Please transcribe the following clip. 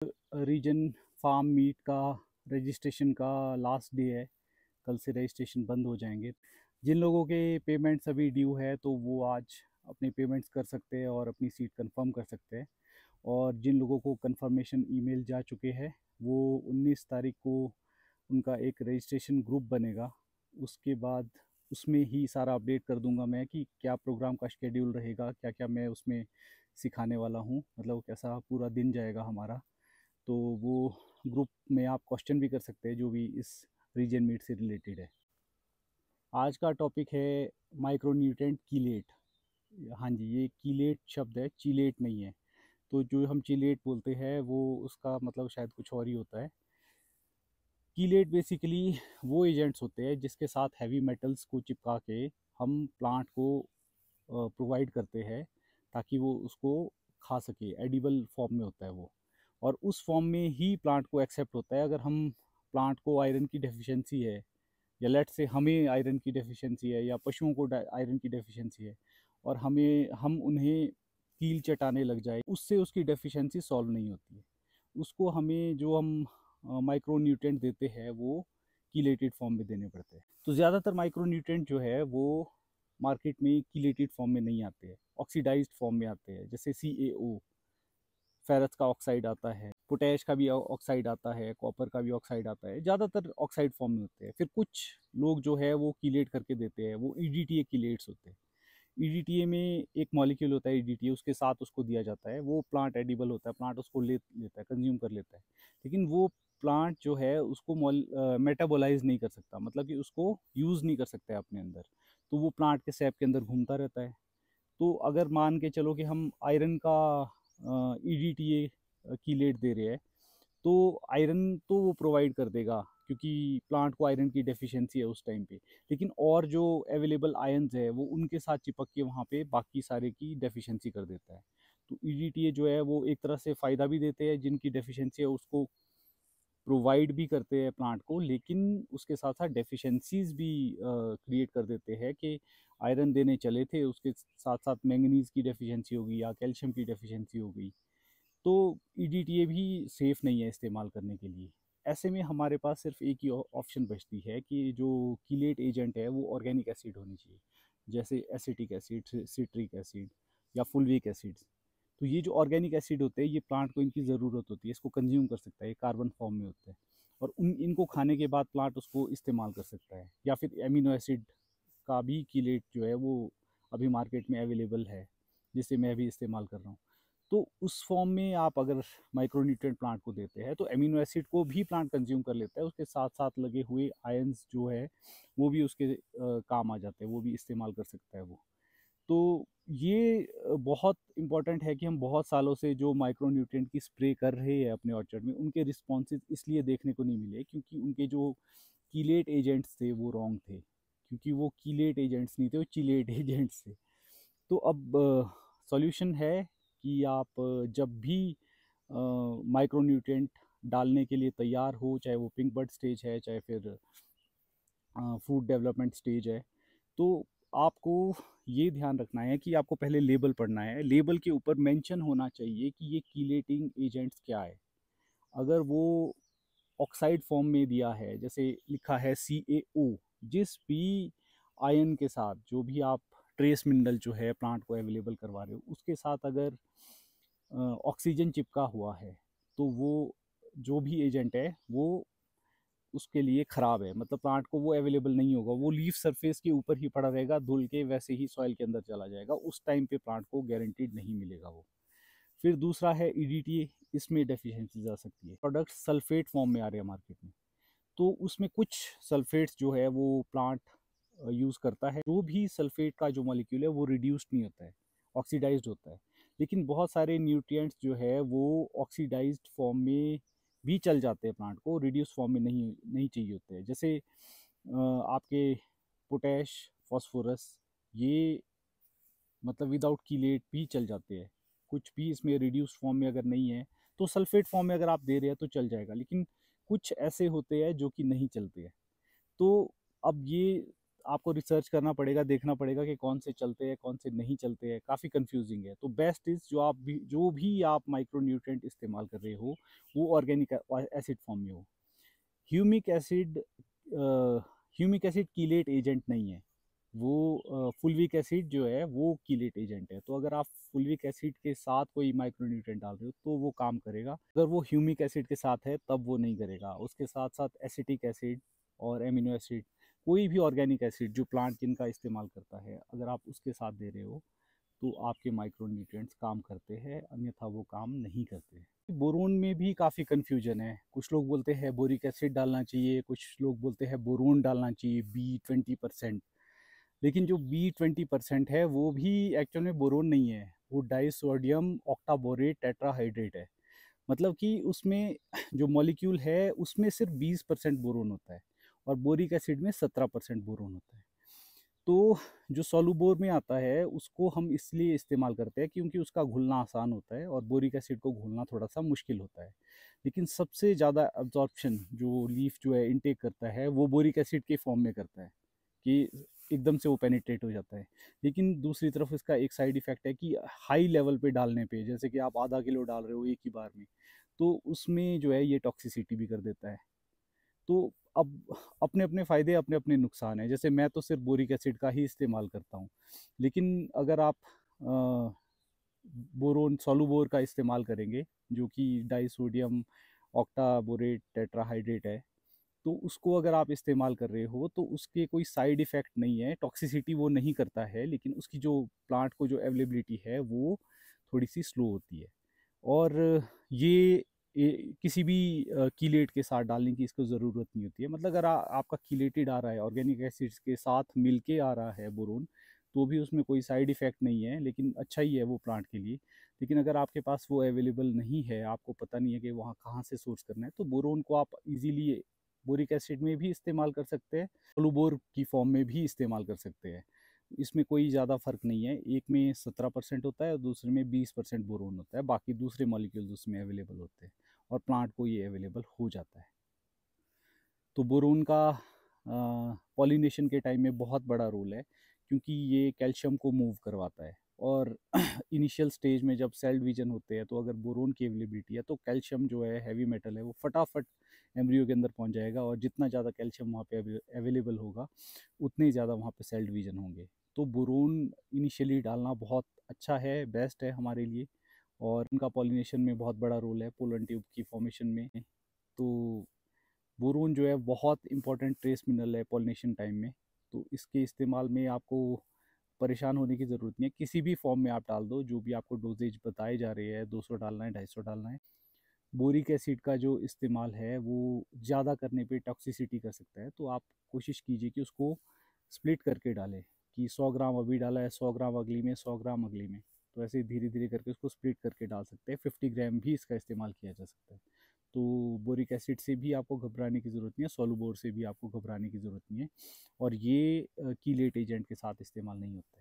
Reason farm meet का registration का last day है। कल से रजिस्ट्रेशन बंद हो जाएंगे। जिन लोगों के पेमेंट्स अभी ड्यू है तो वो आज अपने पेमेंट्स कर सकते हैं और अपनी सीट कंफर्म कर सकते हैं। और जिन लोगों को कंफर्मेशन ईमेल जा चुके हैं वो 19 तारीख को उनका एक रजिस्ट्रेशन ग्रुप बनेगा। उसके बाद उसमें ही सारा अपडेट कर दूंगा मैं कि क्या प्रोग्राम का शेड्यूल रहेगा, क्या क्या मैं उसमें सिखाने वाला हूँ, मतलब कैसा पूरा दिन जाएगा हमारा। तो वो ग्रुप में आप क्वेश्चन भी कर सकते हैं जो भी इस रीजन मीट से रिलेटेड है। आज का टॉपिक है माइक्रोन्यूट्रेंट कीलेट। हाँ जी, ये कीलेट शब्द है, चीलेट नहीं है। तो जो हम चीलेट बोलते हैं वो उसका मतलब शायद कुछ और ही होता है। कीलेट बेसिकली वो एजेंट्स होते हैं जिसके साथ हैवी मेटल्स को चिपका के हम प्लांट को प्रोवाइड करते हैं ताकि वो उसको खा सके। एडिबल फॉर्म में होता है वो, और उस फॉर्म में ही प्लांट को एक्सेप्ट होता है। अगर हम प्लांट को आयरन की डेफिशिएंसी है, या लेट से हमें आयरन की डेफिशिएंसी है, या पशुओं को आयरन की डेफिशिएंसी है, और हम उन्हें कील चटाने लग जाए, उससे उसकी डेफिशिएंसी सॉल्व नहीं होती है। उसको हमें जो हम माइक्रो न्यूट्रिएंट देते हैं वो कीलेटेड फॉर्म में देने पड़ते हैं। तो ज़्यादातर माइक्रो न्यूट्रिएंट जो है वो मार्केट में कीलेटेड फॉर्म में नहीं आते हैं, ऑक्सीडाइज्ड फॉर्म में आते हैं। जैसे CaO, फेरस का ऑक्साइड आता है, पोटैश का भी ऑक्साइड आता है, कॉपर का भी ऑक्साइड आता है। ज़्यादातर ऑक्साइड फॉर्म में होते हैं। फिर कुछ लोग जो है वो कीलेट करके देते हैं, वो EDTA कीलेट्स होते हैं। EDTA में एक मॉलिक्यूल होता है EDTA, उसके साथ उसको दिया जाता है। वो प्लांट एडिबल होता है, प्लांट उसको ले लेता है, कंज्यूम कर लेता है। लेकिन वो प्लांट जो है उसको मेटाबोलाइज नहीं कर सकता, मतलब कि उसको यूज़ नहीं कर सकता है अपने अंदर। तो वो प्लांट के सैप के अंदर घूमता रहता है। तो अगर मान के चलो कि हम आयरन का EDTA कीलेट दे रहे हैं, तो आयरन तो वो प्रोवाइड कर देगा क्योंकि प्लांट को आयरन की डेफिशिएंसी है उस टाइम पे। लेकिन और जो अवेलेबल आयन्स है वो उनके साथ चिपक के वहाँ पे बाकी सारे की डेफिशिएंसी कर देता है। तो EDTA जो है वो एक तरह से फ़ायदा भी देते हैं, जिनकी डेफिशिएंसी है उसको प्रोवाइड भी करते हैं प्लांट को, लेकिन उसके साथ साथ डेफिशिएंसीज भी क्रिएट कर देते हैं कि आयरन देने चले थे, उसके साथ साथ मैंगनीज की डेफिशिएंसी हो गई या कैल्शियम की डेफिशिएंसी हो गई। तो EDTA भी सेफ़ नहीं है इस्तेमाल करने के लिए। ऐसे में हमारे पास सिर्फ एक ही ऑप्शन बचती है कि जो कीलेट एजेंट है वो ऑर्गेनिक एसिड होनी चाहिए, जैसे एसिटिक एसिड, सिट्रिक एसिड या फुलविक एसिड्स। तो ये जो ऑर्गेनिक एसिड होते हैं ये प्लांट को इनकी ज़रूरत होती है, इसको कंज्यूम कर सकता है, ये कार्बन फॉर्म में होते हैं। और इनको खाने के बाद प्लांट उसको इस्तेमाल कर सकता है। या फिर एमिनो एसिड का भी कीलेट जो है वो अभी मार्केट में अवेलेबल है, जिसे मैं भी इस्तेमाल कर रहा हूँ। तो उस फॉर्म में आप अगर माइक्रोन्यूट्रिएंट प्लांट को देते हैं तो एमिनो एसिड को भी प्लांट कंज्यूम कर लेता है, उसके साथ साथ लगे हुए आयंस जो है वो भी उसके काम आ जाते हैं, वो भी इस्तेमाल कर सकता है वो। तो ये बहुत इम्पॉर्टेंट है कि हम बहुत सालों से जो माइक्रोन्यूट्रिएंट की स्प्रे कर रहे हैं अपने ऑर्चर्ड में, उनके रिस्पॉन्सेज इसलिए देखने को नहीं मिले क्योंकि उनके जो कीलेट एजेंट्स थे वो रॉन्ग थे। क्योंकि वो कीलेट एजेंट्स नहीं थे, वो चिलेट एजेंट्स थे। तो अब सॉल्यूशन है कि आप जब भी माइक्रोन्यूट्रिएंट डालने के लिए तैयार हो, चाहे वो पिंक बड स्टेज है चाहे फिर फूड डेवलपमेंट स्टेज है, तो आपको ये ध्यान रखना है कि आपको पहले लेबल पढ़ना है। लेबल के ऊपर मेंशन होना चाहिए कि ये कीलेटिंग एजेंट्स क्या है। अगर वो ऑक्साइड फॉर्म में दिया है, जैसे लिखा है CaO, जिस भी आयन के साथ जो भी आप ट्रेस मिनरल जो है प्लांट को अवेलेबल करवा रहे हो उसके साथ अगर ऑक्सीजन चिपका हुआ है, तो वो जो भी एजेंट है वो उसके लिए ख़राब है, मतलब प्लांट को वो अवेलेबल नहीं होगा। वो लीफ सरफेस के ऊपर ही पड़ा रहेगा, धुल के वैसे ही सॉइल के अंदर चला जाएगा, उस टाइम पे प्लांट को गारंटीड नहीं मिलेगा वो। फिर दूसरा है EDTA, इसमें डेफिशिएंसीज आ सकती है। प्रोडक्ट सल्फेट फॉर्म में आ रहे हैं मार्केट में, तो उसमें कुछ सल्फेट्स जो है वो प्लांट यूज़ करता है। जो भी सल्फेट का जो मॉलिक्यूल है वो रिड्यूस्ड नहीं होता है, ऑक्सीडाइज्ड होता है। लेकिन बहुत सारे न्यूट्रिएंट्स जो है वो ऑक्सीडाइज्ड फॉर्म में भी चल जाते हैं, प्लांट को रिड्यूस फॉर्म में नहीं नहीं चाहिए होते हैं। जैसे आपके पोटैश, फास्फोरस, ये मतलब विदाउट कीलेट भी चल जाते हैं। कुछ भी इसमें रिड्यूस फॉर्म में अगर नहीं है तो सल्फेट फॉर्म में अगर आप दे रहे हैं तो चल जाएगा, लेकिन कुछ ऐसे होते हैं जो कि नहीं चलते हैं। तो अब ये आपको रिसर्च करना पड़ेगा, देखना पड़ेगा कि कौन से चलते हैं, कौन से नहीं चलते हैं, काफ़ी कंफ्यूजिंग है। तो बेस्ट इज़ जो भी आप माइक्रो न्यूट्रिएंट इस्तेमाल कर रहे हो वो ऑर्गेनिक एसिड फॉर्म में हो। Humic acid humic acid chelate agent नहीं है, वो फुल्विक एसिड जो है वो कीलेट एजेंट है। तो अगर आप फुल्विक एसिड के साथ कोई माइक्रोन्यूट्रिएंट डाल रहे हो तो वो काम करेगा, अगर वो ह्यूमिक एसिड के साथ है तब वो नहीं करेगा। उसके साथ साथ एसिटिक एसिड और एमिनो एसिड, कोई भी ऑर्गेनिक एसिड जो प्लांट जिनका इस्तेमाल करता है, अगर आप उसके साथ दे रहे हो तो आपके माइक्रोन्यूट्रिएंट्स काम करते हैं, अन्यथा वो काम नहीं करते। बोरोन में भी काफ़ी कन्फ्यूजन है। कुछ लोग बोलते हैं बोरिक एसिड डालना चाहिए, कुछ लोग बोलते हैं बोरोन डालना चाहिए B20%। लेकिन जो B20% है वो भी एक्चुअल में बोरोन नहीं है, वो डाइसोडियम ऑक्टाबोरेट टेट्राहाइड्रेट है। मतलब कि उसमें जो मॉलिक्यूल है उसमें सिर्फ 20% बोरोन होता है और बोरिक एसिड में 17% बोरोन होता है। तो जो सोलुबोर में आता है उसको हम इसलिए इस्तेमाल करते हैं क्योंकि उसका घुलना आसान होता है और बोरिक एसिड को घुलना थोड़ा सा मुश्किल होता है। लेकिन सबसे ज़्यादा अब्जॉर्प्शन जो लीफ जो है इनटेक करता है वो बोरिक एसिड के फॉर्म में करता है कि एकदम से वो पेनिट्रेट हो जाता है। लेकिन दूसरी तरफ इसका एक साइड इफ़ेक्ट है कि हाई लेवल पे डालने पे, जैसे कि आप आधा किलो डाल रहे हो एक ही बार में, तो उसमें जो है ये टॉक्सिसिटी भी कर देता है। तो अब अपने अपने फ़ायदे अपने अपने नुकसान हैं। जैसे मैं तो सिर्फ बोरिक एसिड का ही इस्तेमाल करता हूँ, लेकिन अगर आप बोरोन सोलुबोर का इस्तेमाल करेंगे जो कि डाइसोडियम ऑक्टाबोरेट टेट्राहाइड्रेट है, तो उसको अगर आप इस्तेमाल कर रहे हो तो उसके कोई साइड इफ़ेक्ट नहीं है, टॉक्सिसिटी वो नहीं करता है, लेकिन उसकी जो प्लांट को जो अवेलेबिलिटी है वो थोड़ी सी स्लो होती है। और किसी भी कीलेट के साथ डालने की इसको ज़रूरत नहीं होती है। मतलब अगर आपका कीलेटेड आ रहा है, ऑर्गेनिक एसिड्स के साथ मिल के आ रहा है बोरोन, तो भी उसमें कोई साइड इफ़ेक्ट नहीं है, लेकिन अच्छा ही है वो प्लांट के लिए। लेकिन अगर आपके पास वो अवेलेबल नहीं है, आपको पता नहीं है कि वहाँ कहाँ से सोर्स करना है, तो बोरोन को आप इजीली बोरिक एसिड में भी इस्तेमाल कर सकते हैं, फ्लूबोर की फॉर्म में भी इस्तेमाल कर सकते हैं। इसमें कोई ज़्यादा फ़र्क नहीं है, एक में 17% होता है और दूसरे में 20% बोरोन होता है, बाकी दूसरे मॉलिक्यूल्स उसमें अवेलेबल होते हैं और प्लांट को ये अवेलेबल हो जाता है। तो बोरोन का पॉलिनेशन के टाइम में बहुत बड़ा रोल है क्योंकि ये कैल्शियम को मूव करवाता है। और इनिशियल स्टेज में जब सेल डिवीजन होते हैं तो अगर बोरोन की अवेलेबिलिटी है तो कैल्शियम जो है हैवी मेटल है वो फटाफट एम्ब्रियो के अंदर पहुंच जाएगा और जितना ज़्यादा कैल्शियम वहाँ पे अवेलेबल होगा उतने ही ज़्यादा वहाँ पे सेल डिवीजन होंगे। तो बोरोन इनिशियली डालना बहुत अच्छा है, बेस्ट है हमारे लिए। और उनका पॉलिनेशन में बहुत बड़ा रोल है, पोलन ट्यूब की फॉर्मेशन में। तो बोरोन जो है बहुत इंपॉर्टेंट ट्रेस मिनरल है पॉलिनेशन टाइम में। तो इसके इस्तेमाल में आपको परेशान होने की ज़रूरत नहीं है, किसी भी फॉर्म में आप डाल दो, जो भी आपको डोजेज बताए जा रहे हैं, 200 डालना है, 250 डालना है। बोरिक एसिड का जो इस्तेमाल है वो ज़्यादा करने पे टॉक्सिसिटी कर सकता है, तो आप कोशिश कीजिए कि उसको स्प्लिट करके डालें, कि 100 ग्राम अभी डाला है, 100 ग्राम अगली में, 100 ग्राम अगली में। तो ऐसे धीरे धीरे करके उसको स्प्लिट करके डाल सकते हैं। 50 ग्राम भी इसका इस्तेमाल किया जा सकता है। तो बोरिक एसिड से भी आपको घबराने की ज़रूरत नहीं है, सोलुबोर से भी आपको घबराने की ज़रूरत नहीं है। और ये कीलेट एजेंट के साथ इस्तेमाल नहीं होता है।